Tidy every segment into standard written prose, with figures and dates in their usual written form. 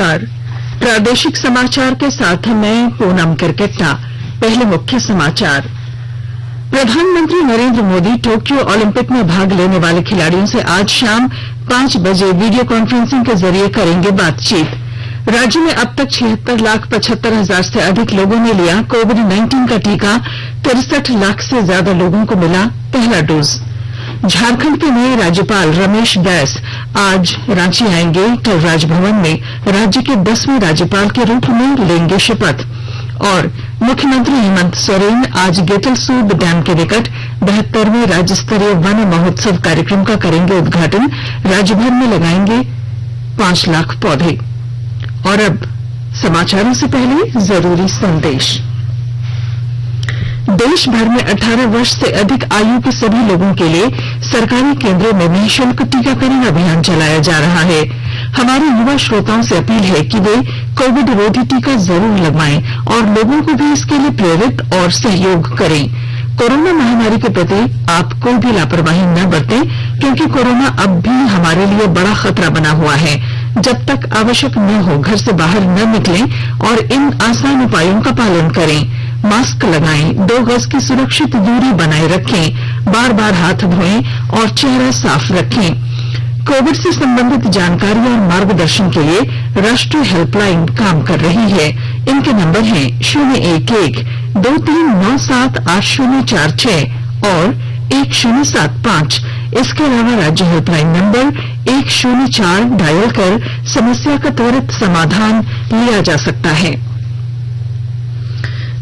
नमस्कार। प्रादेशिक समाचार के साथ मैं पूनम किरकिट्टा। पहले मुख्य समाचार। प्रधानमंत्री नरेंद्र मोदी टोक्यो ओलंपिक में भाग लेने वाले खिलाड़ियों से आज शाम 5 बजे वीडियो कॉन्फ्रेंसिंग के जरिए करेंगे बातचीत। राज्य में अब तक 76,75,000 से अधिक लोगों ने लिया कोविड-19 का टीका। 63 लाख से ज्यादा लोगों को मिला पहला डोज। झारखंड के नए राज्यपाल रमेश बैस आज रांची आएंगे। कल राजभवन में राज्य के 10वें राज्यपाल के रूप में लेंगे शपथ। और मुख्यमंत्री हेमंत सोरेन आज गेटलसूद डैम के निकट 72वें राज्य स्तरीय वन महोत्सव कार्यक्रम का करेंगे उद्घाटन। राज्य भर में लगाएंगे 5 लाख पौधे। और अब समाचारों से पहले जरूरी संदेश। देश भर में 18 वर्ष से अधिक आयु के सभी लोगों के लिए सरकारी केंद्रों में निःशुल्क टीकाकरण अभियान चलाया जा रहा है। हमारे युवा श्रोताओं से अपील है कि वे कोविड रोधी टीका जरूर लगवाएं और लोगों को भी इसके लिए प्रेरित और सहयोग करें। कोरोना महामारी के प्रति आप कोई भी लापरवाही न बरतें, क्योंकि कोरोना अब भी हमारे लिए बड़ा खतरा बना हुआ है। जब तक आवश्यक न हो घर से बाहर न निकलें और इन आसान उपायों का पालन करें। मास्क लगाएं, 2 गज की सुरक्षित दूरी बनाए रखें, बार बार हाथ धोएं और चेहरा साफ रखें। कोविड से संबंधित जानकारी और मार्गदर्शन के लिए राष्ट्रीय हेल्पलाइन काम कर रही है। इनके नंबर हैं 011-2397-8046 और 1075। इसके अलावा राज्य हेल्पलाइन नंबर 104 डायल कर समस्या का त्वरित समाधान लिया जा सकता है।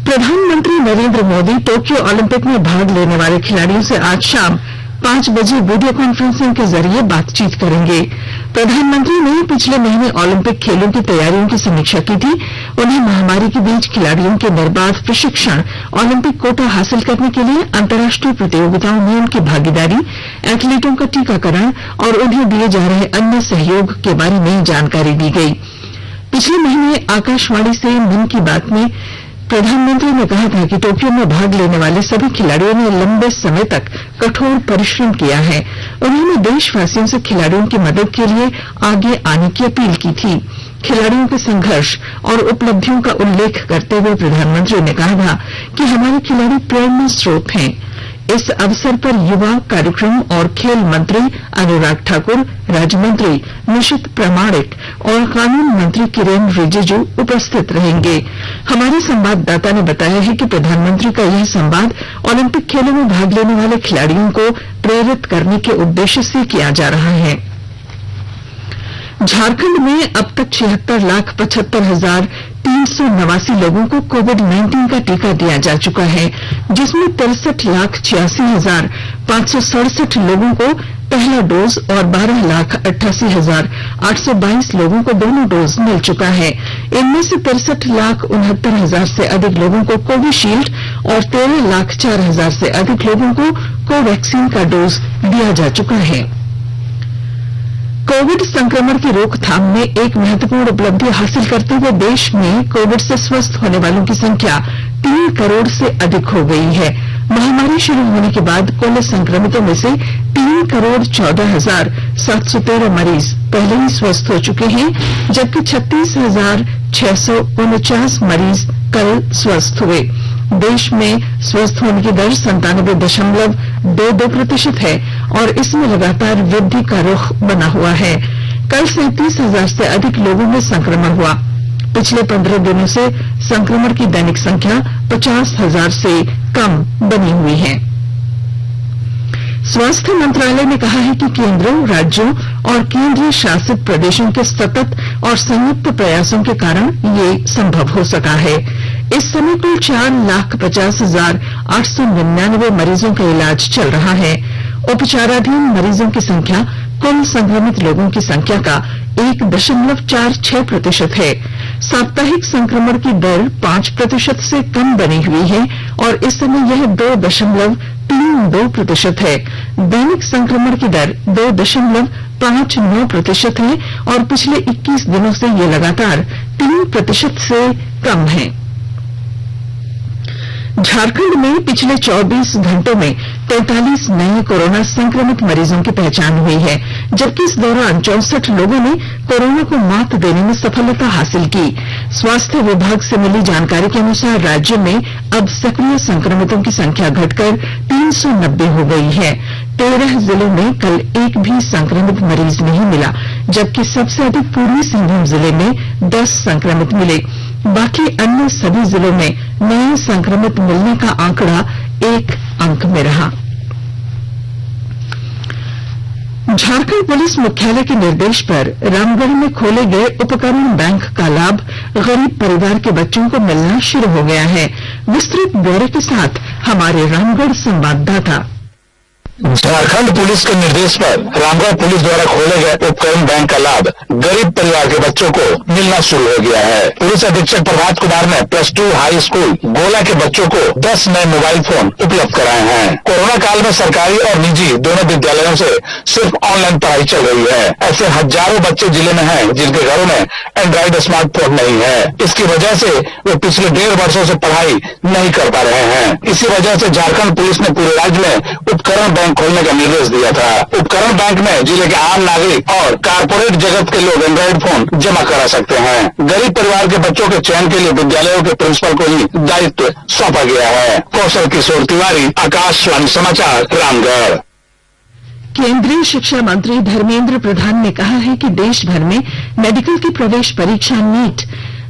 प्रधानमंत्री नरेंद्र मोदी टोक्यो ओलंपिक में भाग लेने वाले खिलाड़ियों से आज शाम 5 बजे वीडियो कॉन्फ्रेंसिंग के जरिए बातचीत करेंगे। प्रधानमंत्री ने पिछले महीने ओलंपिक खेलों की तैयारियों की समीक्षा की थी। उन्हें महामारी के बीच खिलाड़ियों के निर्बाध प्रशिक्षण, ओलंपिक कोटा हासिल करने के लिए अंतर्राष्ट्रीय प्रतियोगिताओं में उनकी भागीदारी, एथलीटों का टीकाकरण और उन्हें दिए जा रहे अन्य सहयोग के बारे में जानकारी दी गई। पिछले महीने आकाशवाणी से मन की बात में प्रधानमंत्री ने कहा था कि टोक्यो में भाग लेने वाले सभी खिलाड़ियों ने लंबे समय तक कठोर परिश्रम किया है। उन्होंने देशवासियों से खिलाड़ियों की मदद के लिए आगे आने की अपील की थी। खिलाड़ियों के संघर्ष और उपलब्धियों का उल्लेख करते हुए प्रधानमंत्री ने कहा था कि हमारे खिलाड़ी प्रेरणा स्रोत हैं। इस अवसर पर युवा कार्यक्रम और खेल मंत्री अनुराग ठाकुर, राज्य मंत्री निशित प्रामाणिक और कानून मंत्री किरेन रिजिजू उपस्थित रहेंगे। हमारे संवाददाता ने बताया है कि प्रधानमंत्री का यह संवाद ओलंपिक खेलों में भाग लेने वाले खिलाड़ियों को प्रेरित करने के उद्देश्य से किया जा रहा है। झारखंड में अब तक 76,75,389 लोगों को कोविड-19 का टीका दिया जा चुका है, जिसमें 63,86,567 लोगों को पहला डोज और 12,88,822 लोगों को दोनों डोज मिल चुका है। इनमें से 63,69,000 से अधिक लोगों को कोविशील्ड और 13,04,000 से अधिक लोगों को कोवैक्सीन का डोज दिया जा चुका है। कोविड संक्रमण की रोकथाम में एक महत्वपूर्ण उपलब्धि हासिल करते हुए देश में कोविड से स्वस्थ होने वालों की संख्या 3 करोड़ से अधिक हो गई है। महामारी शुरू होने के बाद कुल संक्रमितों में से 3,14,713 मरीज पहले ही स्वस्थ हो चुके हैं, जबकि 36,649 मरीज कल स्वस्थ हुए। देश में स्वस्थ होने की दर 97.22% है और इसमें लगातार वृद्धि का रुख बना हुआ है। कल 37,000 से अधिक लोगों में संक्रमण हुआ। पिछले 15 दिनों से संक्रमण की दैनिक संख्या 50,000 से कम बनी हुई है। स्वास्थ्य मंत्रालय ने कहा है कि केंद्रों, राज्यों और केंद्रीय शासित प्रदेशों के सतत और संयुक्त प्रयासों के कारण ये संभव हो सका है। इस समय कुल 4,50,899 मरीजों का इलाज चल रहा है। उपचाराधीन मरीजों की संख्या कुल संक्रमित लोगों की संख्या का 1.46% है। साप्ताहिक संक्रमण की दर 5% से कम बनी हुई है और इस समय यह 2.32% है। दैनिक संक्रमण की दर 2.59% है और पिछले 21 दिनों से ये लगातार 3% से कम है। झारखंड में पिछले 24 घंटों में 43 नए कोरोना संक्रमित मरीजों की पहचान हुई है, जबकि इस दौरान 64 लोगों ने कोरोना को मात देने में सफलता हासिल की। स्वास्थ्य विभाग से मिली जानकारी के अनुसार राज्य में अब सक्रिय संक्रमितों की संख्या घटकर 390 हो गई है। 13 जिलों में कल एक भी संक्रमित मरीज नहीं मिला, जबकि सबसे अधिक पूर्वी सिंहभूम जिले में 10 संक्रमित मिले। बाकी अन्य सभी जिलों में नए संक्रमित मिलने का आंकड़ा 1 अंक में रहा। झारखंड पुलिस मुख्यालय के निर्देश पर रामगढ़ में खोले गए उपकरण बैंक का लाभ गरीब परिवार के बच्चों को मिलना शुरू हो गया है। विस्तृत ब्यौरे के साथ हमारे रामगढ़ संवाददाता। झारखंड पुलिस के निर्देश पर रामगढ़ पुलिस द्वारा खोले गए उपकरण बैंक का लाभ गरीब परिवार के बच्चों को मिलना शुरू हो गया है। पुलिस अधीक्षक प्रभात कुमार ने +2 हाई स्कूल गोला के बच्चों को 10 नए मोबाइल फोन उपलब्ध कराए हैं। कोरोना काल में सरकारी और निजी दोनों विद्यालयों से सिर्फ ऑनलाइन पढ़ाई चल रही है। ऐसे हजारों बच्चे जिले में हैं जिनके घरों में एंड्रॉइड स्मार्टफोन नहीं है। इसकी वजह से वे पिछले 1.5 वर्षों से पढ़ाई नहीं कर पा रहे हैं। इसी वजह से झारखंड पुलिस ने पूरे राज्य में उपकरण बैंक खोलने का निर्देश दिया था। उपकरण बैंक में जिले के आम नागरिक और कारपोरेट जगत के लोग एंड्रॉइड फोन जमा करा सकते हैं। गरीब परिवार के बच्चों के चयन के लिए विद्यालयों के प्रिंसिपल को ही दायित्व सौंपा गया है। कौशल किशोर तिवारी, आकाशवाणी समाचार, रामगढ़। केंद्रीय शिक्षा मंत्री धर्मेंद्र प्रधान ने कहा है कि देश भर में मेडिकल की प्रवेश परीक्षा नीट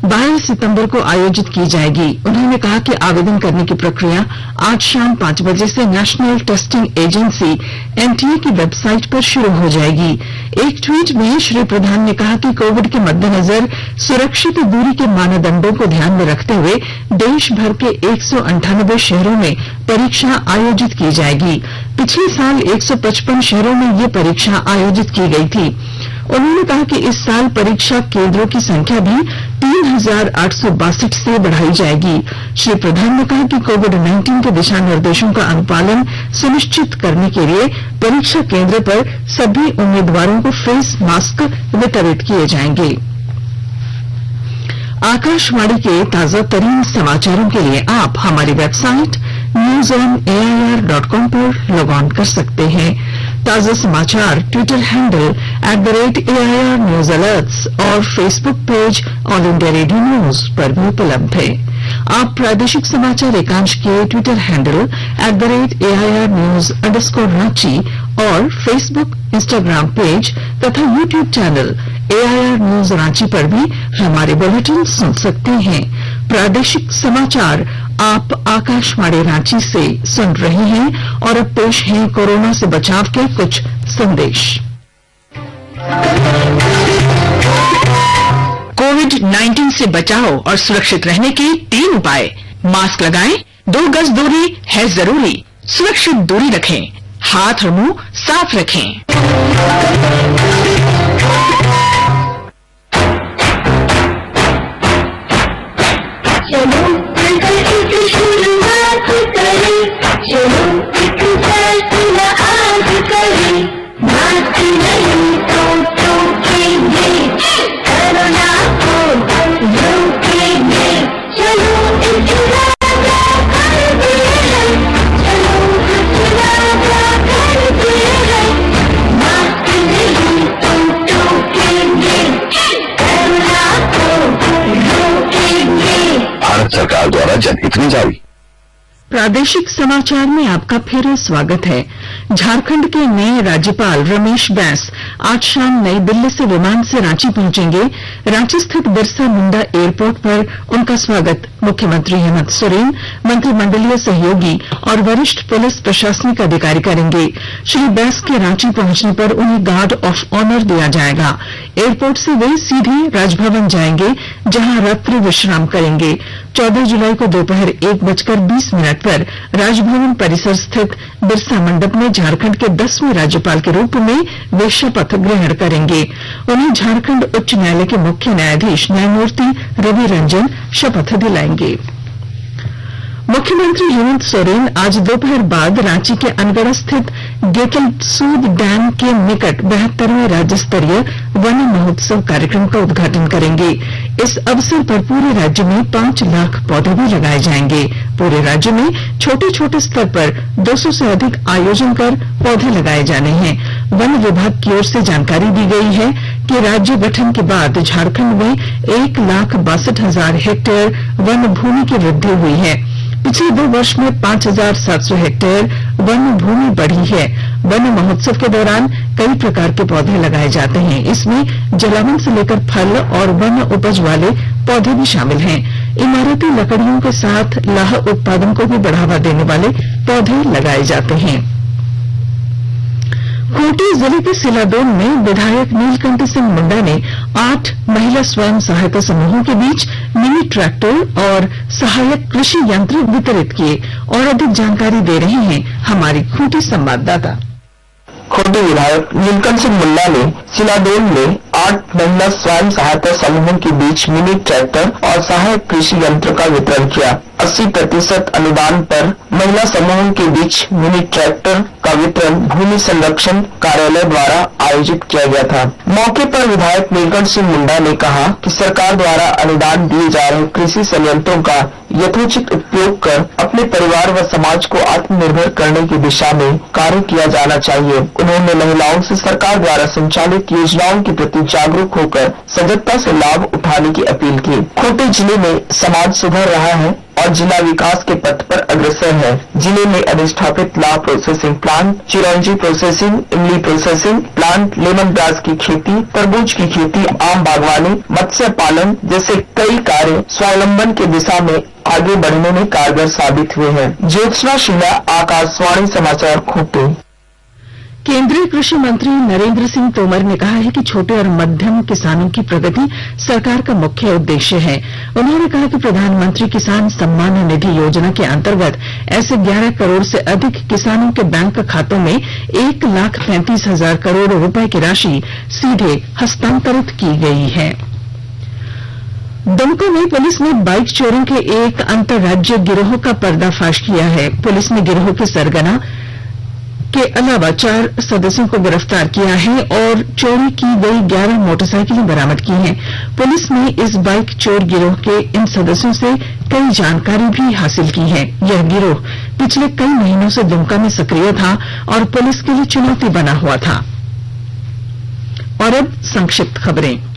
12 सितंबर को आयोजित की जाएगी। उन्होंने कहा कि आवेदन करने की प्रक्रिया आज शाम 5 बजे से नेशनल टेस्टिंग एजेंसी एनटीए की वेबसाइट पर शुरू हो जाएगी। एक ट्वीट में श्री प्रधान ने कहा कि कोविड के मद्देनजर सुरक्षित दूरी के मानदंडों को ध्यान में रखते हुए देश भर के 198 शहरों में परीक्षा आयोजित की जाएगी। पिछले साल 155 शहरों में ये परीक्षा आयोजित की गई थी। उन्होंने कहा कि इस साल परीक्षा केंद्रों की संख्या भी 3862 से बढ़ाई जाएगी। श्री प्रधान ने कहा कि कोविड-19 के दिशा निर्देशों का अनुपालन सुनिश्चित करने के लिए परीक्षा केंद्र पर सभी उम्मीदवारों को फेस मास्क वितरित किए जाएंगे। आकाशवाणी के ताजा तरीन समाचारों के लिए आप हमारी वेबसाइट newsonair.com पर लॉग ऑन कर सकते हैं। ताजा समाचार Twitter handle @AIR News Alerts और Facebook page all India radio news पर भी उपलब्ध है। आप प्रादेशिक समाचार एकांश के ट्विटर हैंडल @AIR News_Ranchi और फेसबुक, इंस्टाग्राम पेज तथा YouTube channel AIR News Ranchi पर भी हमारे बुलेटिन सुन सकते हैं। प्रादेशिक समाचार आप आकाशवाणी रांची से सुन रहे हैं और अब पेश हैं कोरोना से बचाव के कुछ संदेश। कोविड-19 से बचाव और सुरक्षित रहने के 3 उपाय। मास्क लगाएं, 2 गज दूरी है जरूरी, सुरक्षित दूरी रखें, हाथ और मुंह साफ रखें। चलो मिलकर एक शुरुआत करें, चलो एक फैसला आज करें, मास्क नहीं तो ठोकेंगे, कोरोना को रोकेंगे। चलो इकरार करते हैं, चलो इकरार करते हैं, मास्क नहीं तो ठोकेंगे, कोरोना को रोकेंगे। भारत सरकार द्वारा जनहित में जारी। प्रादेशिक समाचार में आपका फिर स्वागत है। झारखंड के नए राज्यपाल रमेश बैस आज शाम नई दिल्ली से विमान से रांची पहुंचेंगे। रांची स्थित बिरसा मुंडा एयरपोर्ट पर उनका स्वागत मुख्यमंत्री हेमंत सोरेन, मंत्रिमंडलीय सहयोगी और वरिष्ठ पुलिस प्रशासनिक अधिकारी करेंगे। श्री बैस के रांची पहुंचने पर उन्हें गार्ड ऑफ ऑनर दिया जाएगा। एयरपोर्ट से वे सीधे राजभवन जाएंगे, जहां रात्रि विश्राम करेंगे। 14 जुलाई को दोपहर 1:20 पर राजभवन परिसर स्थित बिरसा मंडप में झारखंड के 10वें राज्यपाल के रूप में वे शपथ ग्रहण करेंगे। उन्हें झारखंड उच्च न्यायालय के मुख्य न्यायाधीश न्यायमूर्ति रवि रंजन शपथ दिलाएंगे। मुख्यमंत्री हेमंत सोरेन आज दोपहर बाद रांची के अनगढ़ स्थित गेतलसूद डैम के निकट 72वें राज्य स्तरीय वन महोत्सव कार्यक्रम का उद्घाटन करेंगे। इस अवसर पर पूरे राज्य में 5 लाख पौधे भी लगाए जाएंगे। पूरे राज्य में छोटे छोटे स्तर पर 200 से अधिक आयोजन कर पौधे लगाए जाने हैं। वन विभाग की ओर से जानकारी दी गई है कि राज्य गठन के बाद झारखंड में 1,62,000 हेक्टेयर वन भूमि की वृद्धि हुई है। पिछले 2 वर्ष में 5,700 हेक्टेयर वन भूमि बढ़ी है। वन महोत्सव के दौरान कई प्रकार के पौधे लगाए जाते हैं। इसमें जलावन से लेकर फल और वन उपज वाले पौधे भी शामिल हैं। इमारती लकड़ियों के साथ लाह उत्पादन को भी बढ़ावा देने वाले पौधे लगाए जाते हैं। खूंटी जिले के सिलादोल में विधायक नीलकंठ सिंह मुंडा ने 8 महिला स्वयं सहायता समूहों के बीच मिनी ट्रैक्टर और सहायक कृषि यंत्र वितरित किए। और अधिक जानकारी दे रहे हैं हमारी खूंटी संवाददाता। खूंटी विधायक नीलकंठ सिंह मुंडा ने सिलादोल में 8 महिला स्वयं सहायता समूहों के बीच मिनी ट्रैक्टर और सहायक कृषि यंत्र का वितरण किया। 80% अनुदान पर महिला समूहों के बीच मिनी ट्रैक्टर का वितरण भूमि संरक्षण कार्यालय द्वारा आयोजित किया गया था। मौके पर विधायक नीलकंठ सिंह मुंडा ने कहा कि सरकार द्वारा अनुदान दिए जा रहे कृषि संयंत्रों का यथोचित उपयोग कर अपने परिवार व समाज को आत्मनिर्भर करने की दिशा में कार्य किया जाना चाहिए। उन्होंने महिलाओं से सरकार द्वारा संचालित योजनाओं के प्रति जागरूक होकर सजगता से लाभ उठाने की अपील की। खूंटी जिले में समाज सुधर रहा है और जिला विकास के पथ पर अग्रसर है। जिले में अधिष्ठापित लाह प्रोसेसिंग प्लांट, चिरौंजी प्रोसेसिंग, इमली प्रोसेसिंग प्लांट, लेमन ग्रास की खेती, तरबूज की खेती, आम बागवानी, मत्स्य पालन जैसे कई कार्य स्वावलंबन की दिशा में आगे बढ़ने में कारगर साबित हुए हैं। ज्योत्सना शिला, आकाशवाणी समाचार, खूंटी। केंद्रीय कृषि मंत्री नरेंद्र सिंह तोमर ने कहा है कि छोटे और मध्यम किसानों की प्रगति सरकार का मुख्य उद्देश्य है। उन्होंने कहा कि प्रधानमंत्री किसान सम्मान निधि योजना के अंतर्गत ऐसे 11 करोड़ से अधिक किसानों के बैंक खातों में 1,35,000 करोड़ रुपए की राशि सीधे हस्तांतरित की गई है। दुमका में पुलिस ने बाइक चोरी के एक अंतरराज्यीय गिरोह का पर्दाफाश किया है। पुलिस ने गिरोह के सरगना के अलावा 4 सदस्यों को गिरफ्तार किया है और चोरी की गई 11 मोटरसाइकिलें बरामद की हैं। पुलिस ने इस बाइक चोर गिरोह के इन सदस्यों से कई जानकारी भी हासिल की है। यह गिरोह पिछले कई महीनों से दुमका में सक्रिय था और पुलिस के लिए चुनौती बना हुआ था। और अब संक्षिप्त खबरें।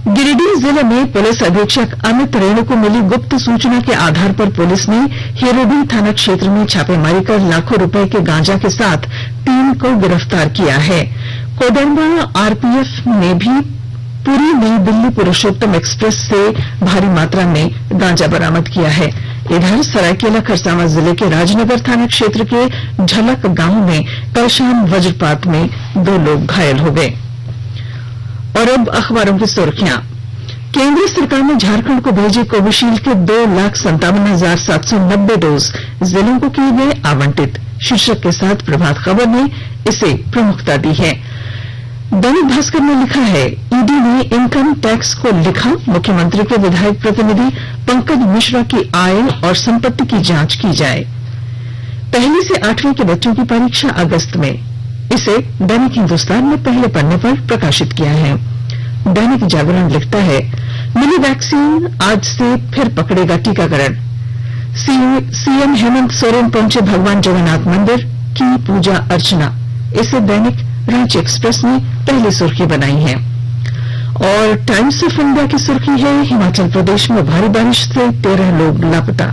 गिरिडीह जिले में पुलिस अधीक्षक अमित रेणु को मिली गुप्त सूचना के आधार पर पुलिस ने हिरोडीह थाना क्षेत्र में छापेमारी कर लाखों रुपए के गांजा के साथ 3 को गिरफ्तार किया है। कोडरमा आरपीएफ ने भी पुरी नई दिल्ली पुरुषोत्तम एक्सप्रेस से भारी मात्रा में गांजा बरामद किया है। इधर सरायकेला खरसावां जिले के राजनगर थाना क्षेत्र के झलक गांव में कल शाम वज्रपात में 2 लोग घायल हो गए। और अब अखबारों की सुर्खियां। केंद्र सरकार ने झारखंड को भेजे कोविशील्ड के 2,57,790 डोज जिलों को किए गए आवंटित। शीर्षक के साथ प्रभात खबर ने इसे प्रमुखता दी है। दैनिक भास्कर ने लिखा है, ईडी ने इनकम टैक्स को लिखा, मुख्यमंत्री के विधायक प्रतिनिधि पंकज मिश्रा की आय और संपत्ति की जांच की जाए। 1 से 8वीं के बच्चों की परीक्षा अगस्त में। इसे दैनिक हिंदुस्तान ने पहले पन्ने पर प्रकाशित किया है। दैनिक जागरण लिखता है, मिली वैक्सीन, आज से फिर पकड़ेगा टीकाकरण। सीएम हेमंत सोरेन पहुंचे भगवान जगन्नाथ मंदिर, की पूजा अर्चना। इसे दैनिक रांची एक्सप्रेस ने पहली सुर्खी बनाई है। और टाइम्स ऑफ इंडिया की सुर्खी है, हिमाचल प्रदेश में भारी बारिश से 13 लोग लापता।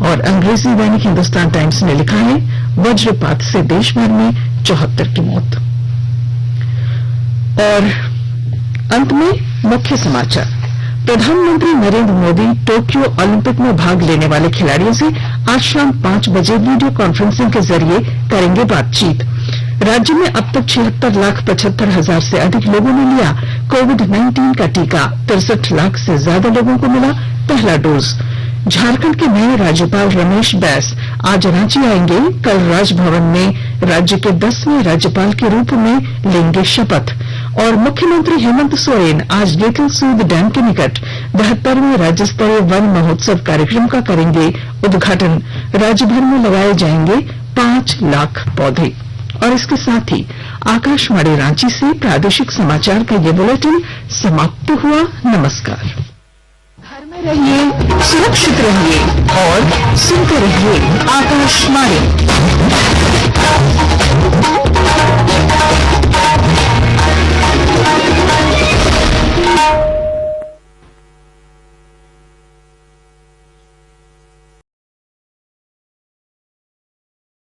और अंग्रेजी दैनिक हिंदुस्तान टाइम्स ने लिखा है, वज्रपात से देश भर में 74 की मौत। और अंत में मुख्य समाचार। प्रधानमंत्री नरेंद्र मोदी टोक्यो ओलंपिक में भाग लेने वाले खिलाड़ियों से आज शाम 5 बजे वीडियो कॉन्फ्रेंसिंग के जरिए करेंगे बातचीत। राज्य में अब तक 76,75,000 से अधिक लोगों ने लिया कोविड-19 का टीका। 63 लाख से ज्यादा लोगों को मिला पहला डोज। झारखंड के नए राज्यपाल रमेश बैस आज रांची आएंगे। कल राजभवन में राज्य के 10वें राज्यपाल के रूप में लेंगे शपथ। और मुख्यमंत्री हेमंत सोरेन आज गेतल सूद डैम के निकट 72वें राज्य स्तरीय वन महोत्सव कार्यक्रम का करेंगे उद्घाटन। राज्य भर में लगाए जाएंगे 5 लाख पौधे। और इसके साथ ही आकाशवाणी रांची से प्रादेशिक समाचार का ये बुलेटिन समाप्त हुआ। नमस्कार। घर में रहिए, सुरक्षित रहिए और सुनते रहिए आकाशवाणी।